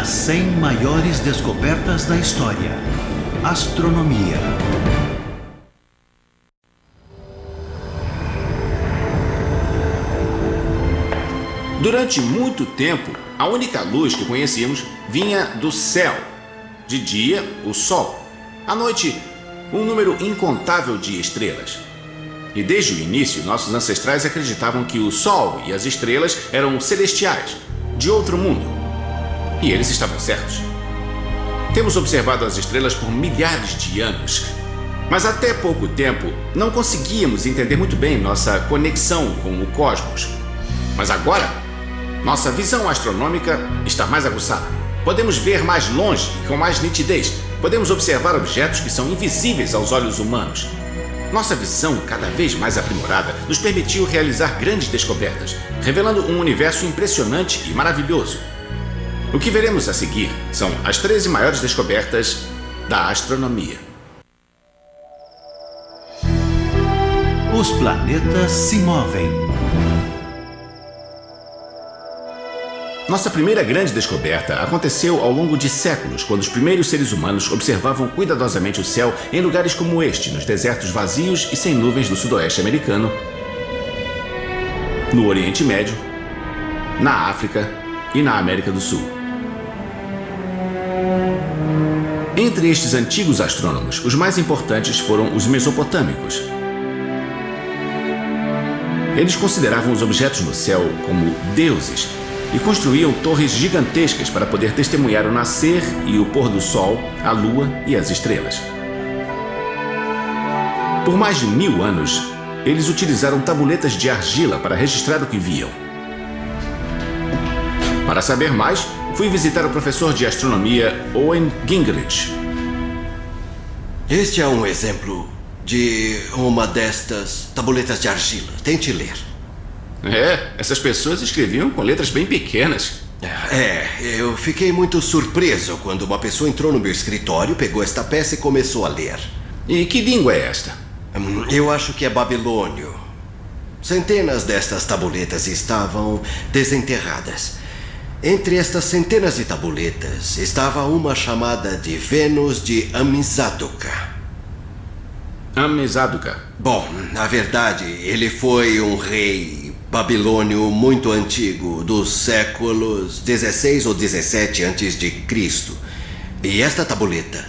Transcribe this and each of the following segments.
As 100 maiores descobertas da história. Astronomia. Durante muito tempo, a única luz que conhecíamos vinha do céu. De dia, o Sol. À noite, um número incontável de estrelas. E desde o início, nossos ancestrais acreditavam que o Sol e as estrelas eram celestiais, de outro mundo. E eles estavam certos. Temos observado as estrelas por milhares de anos, mas até pouco tempo não conseguíamos entender muito bem nossa conexão com o cosmos. Mas agora, nossa visão astronômica está mais aguçada. Podemos ver mais longe e com mais nitidez. Podemos observar objetos que são invisíveis aos olhos humanos. Nossa visão, cada vez mais aprimorada, nos permitiu realizar grandes descobertas, revelando um universo impressionante e maravilhoso. O que veremos a seguir são as 13 maiores descobertas da astronomia. Os planetas se movem. Nossa primeira grande descoberta aconteceu ao longo de séculos, quando os primeiros seres humanos observavam cuidadosamente o céu em lugares como este, nos desertos vazios e sem nuvens do sudoeste americano, no Oriente Médio, na África e na América do Sul. Entre estes antigos astrônomos, os mais importantes foram os mesopotâmicos. Eles consideravam os objetos no céu como deuses e construíam torres gigantescas para poder testemunhar o nascer e o pôr do sol, a lua e as estrelas. Por mais de 1000 anos, eles utilizaram tabuletas de argila para registrar o que viam. Para saber mais, fui visitar o professor de astronomia Owen Gingerich. Este é um exemplo de uma destas tabuletas de argila. Tente ler. Essas pessoas escreviam com letras bem pequenas. Eu fiquei muito surpreso quando uma pessoa entrou no meu escritório, pegou esta peça e começou a ler. E que língua é esta? Eu acho que é babilônio. Centenas destas tabuletas estavam desenterradas. Entre estas centenas de tabuletas estava uma chamada de Vênus de Amizabdoca. Amizabdoca? Bom, na verdade, ele foi um rei babilônio muito antigo, dos séculos 16 ou 17 a.C. E esta tabuleta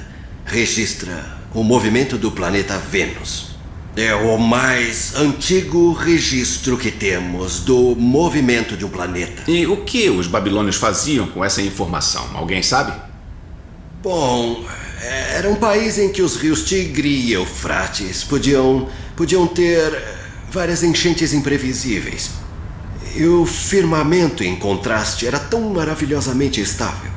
registra o movimento do planeta Vênus. É o mais antigo registro que temos do movimento de um planeta. E o que os babilônios faziam com essa informação? Alguém sabe? Bom, era um país em que os rios Tigre e Eufrates podiam ter várias enchentes imprevisíveis. E o firmamento, em contraste, era tão maravilhosamente estável.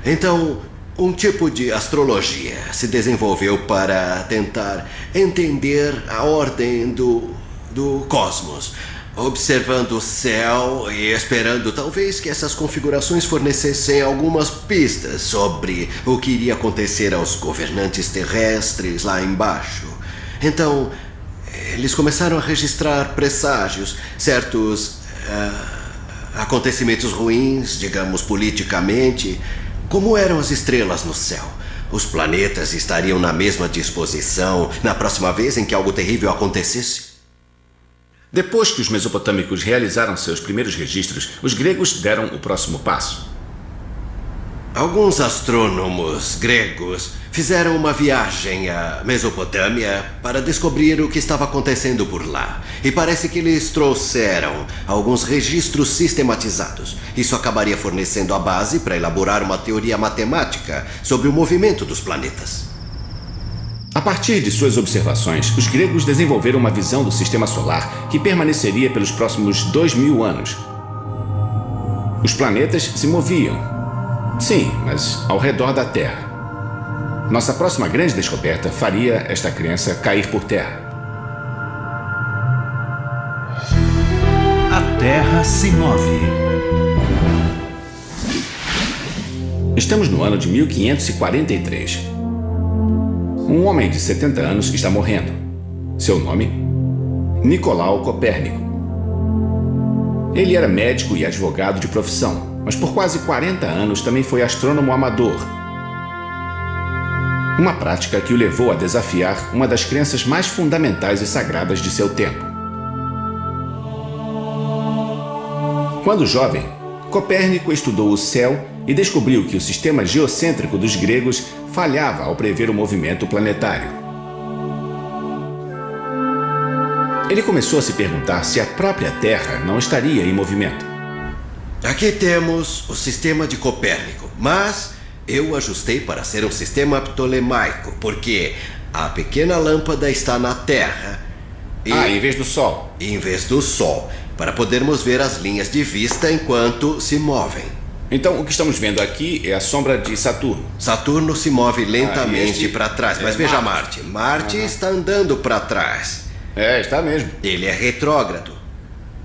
Então, um tipo de astrologia se desenvolveu para tentar entender a ordem do cosmos, observando o céu e esperando talvez que essas configurações fornecessem algumas pistas sobre o que iria acontecer aos governantes terrestres lá embaixo. Então, eles começaram a registrar presságios, certos acontecimentos ruins, digamos politicamente. Como eram as estrelas no céu? Os planetas estariam na mesma disposição na próxima vez em que algo terrível acontecesse? Depois que os mesopotâmicos realizaram seus primeiros registros, os gregos deram o próximo passo. Alguns astrônomos gregos fizeram uma viagem à Mesopotâmia para descobrir o que estava acontecendo por lá. E parece que eles trouxeram alguns registros sistematizados. Isso acabaria fornecendo a base para elaborar uma teoria matemática sobre o movimento dos planetas. A partir de suas observações, os gregos desenvolveram uma visão do sistema solar que permaneceria pelos próximos 2000 anos. Os planetas se moviam. Sim, mas ao redor da Terra. Nossa próxima grande descoberta faria esta crença cair por terra. A Terra se move. Estamos no ano de 1543. Um homem de 70 anos está morrendo. Seu nome? Nicolau Copérnico. Ele era médico e advogado de profissão, mas por quase 40 anos também foi astrônomo amador. Uma prática que o levou a desafiar uma das crenças mais fundamentais e sagradas de seu tempo. Quando jovem, Copérnico estudou o céu e descobriu que o sistema geocêntrico dos gregos falhava ao prever o movimento planetário. Ele começou a se perguntar se a própria Terra não estaria em movimento. Aqui temos o sistema de Copérnico, mas eu ajustei para ser um sistema ptolemaico, porque a pequena lâmpada está na Terra em vez do Sol. em vez do Sol, para podermos ver as linhas de vista enquanto se movem. Então, o que estamos vendo aqui é a sombra de Saturno. Saturno se move lentamente este para trás, mas é veja Marte. Marte. Marte está andando para trás. Está mesmo. Ele é retrógrado.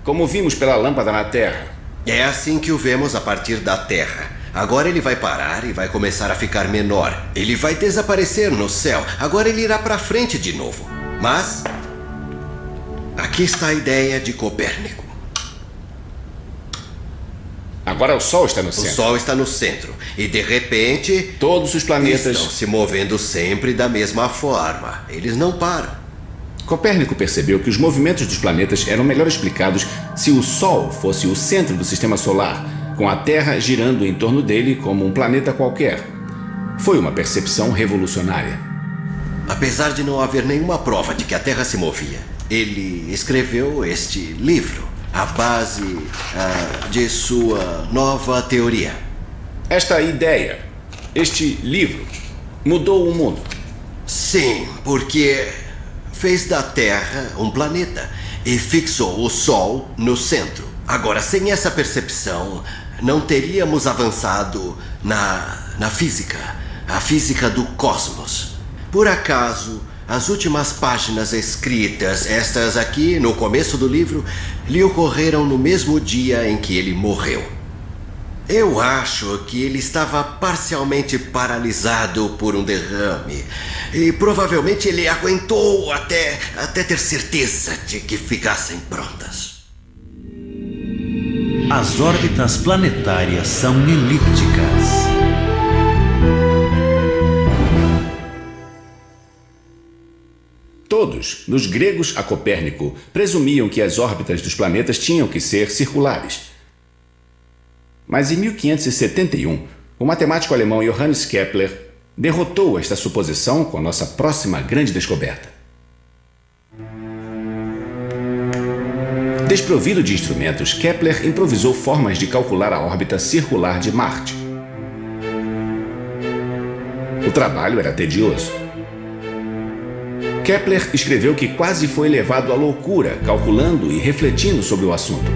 Como vimos pela lâmpada na Terra. É assim que o vemos a partir da Terra. Agora ele vai parar e vai começar a ficar menor. Ele vai desaparecer no céu. Agora ele irá para frente de novo. Mas aqui está a ideia de Copérnico. Agora o Sol está no O centro. Sol está no centro. E de repente, Todos os planetas... estão se movendo sempre da mesma forma. Eles não param. Copérnico percebeu que os movimentos dos planetas eram melhor explicados se o Sol fosse o centro do sistema solar, com a Terra girando em torno dele como um planeta qualquer. Foi uma percepção revolucionária. Apesar de não haver nenhuma prova de que a Terra se movia, ele escreveu este livro, a base de sua nova teoria. Esta ideia, este livro, mudou o mundo. Sim, porque fez da Terra um planeta e fixou o Sol no centro. Agora, sem essa percepção, não teríamos avançado na física, a física do cosmos. Por acaso, as últimas páginas escritas, estas aqui no começo do livro, lhe ocorreram no mesmo dia em que ele morreu. Eu acho que ele estava parcialmente paralisado por um derrame. E provavelmente ele aguentou até ter certeza de que ficassem prontas. As órbitas planetárias são elípticas. Todos, dos gregos a Copérnico, presumiam que as órbitas dos planetas tinham que ser circulares. Mas em 1571, o matemático alemão Johannes Kepler derrotou esta suposição com a nossa próxima grande descoberta. Desprovido de instrumentos, Kepler improvisou formas de calcular a órbita circular de Marte. O trabalho era tedioso. Kepler escreveu que quase foi levado à loucura calculando e refletindo sobre o assunto.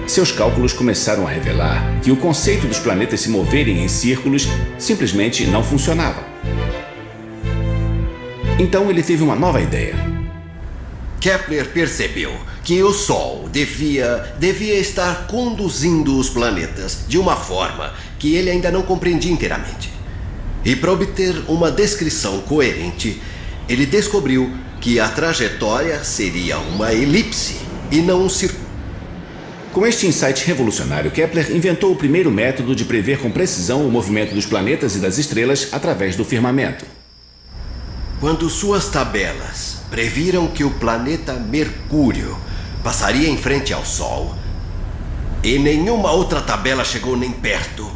Seus cálculos começaram a revelar que o conceito dos planetas se moverem em círculos simplesmente não funcionava. Então ele teve uma nova ideia. Kepler percebeu que o Sol devia estar conduzindo os planetas de uma forma que ele ainda não compreendia inteiramente. E para obter uma descrição coerente, ele descobriu que a trajetória seria uma elipse e não um círculo. Com este insight revolucionário, Kepler inventou o primeiro método de prever com precisão o movimento dos planetas e das estrelas através do firmamento. Quando suas tabelas previram que o planeta Mercúrio passaria em frente ao Sol, e nenhuma outra tabela chegou nem perto,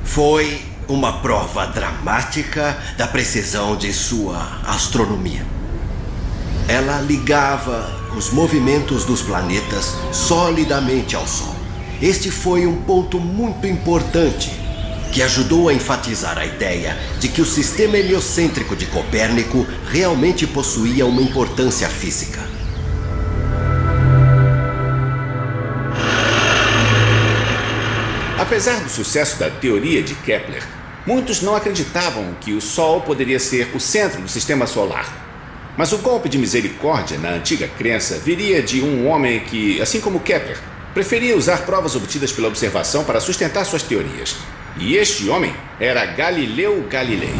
foi uma prova dramática da precisão de sua astronomia. Ela ligava os movimentos dos planetas solidamente ao Sol. Este foi um ponto muito importante que ajudou a enfatizar a ideia de que o sistema heliocêntrico de Copérnico realmente possuía uma importância física. Apesar do sucesso da teoria de Kepler, muitos não acreditavam que o Sol poderia ser o centro do sistema solar. Mas o golpe de misericórdia na antiga crença viria de um homem que, assim como Kepler, preferia usar provas obtidas pela observação para sustentar suas teorias. E este homem era Galileu Galilei.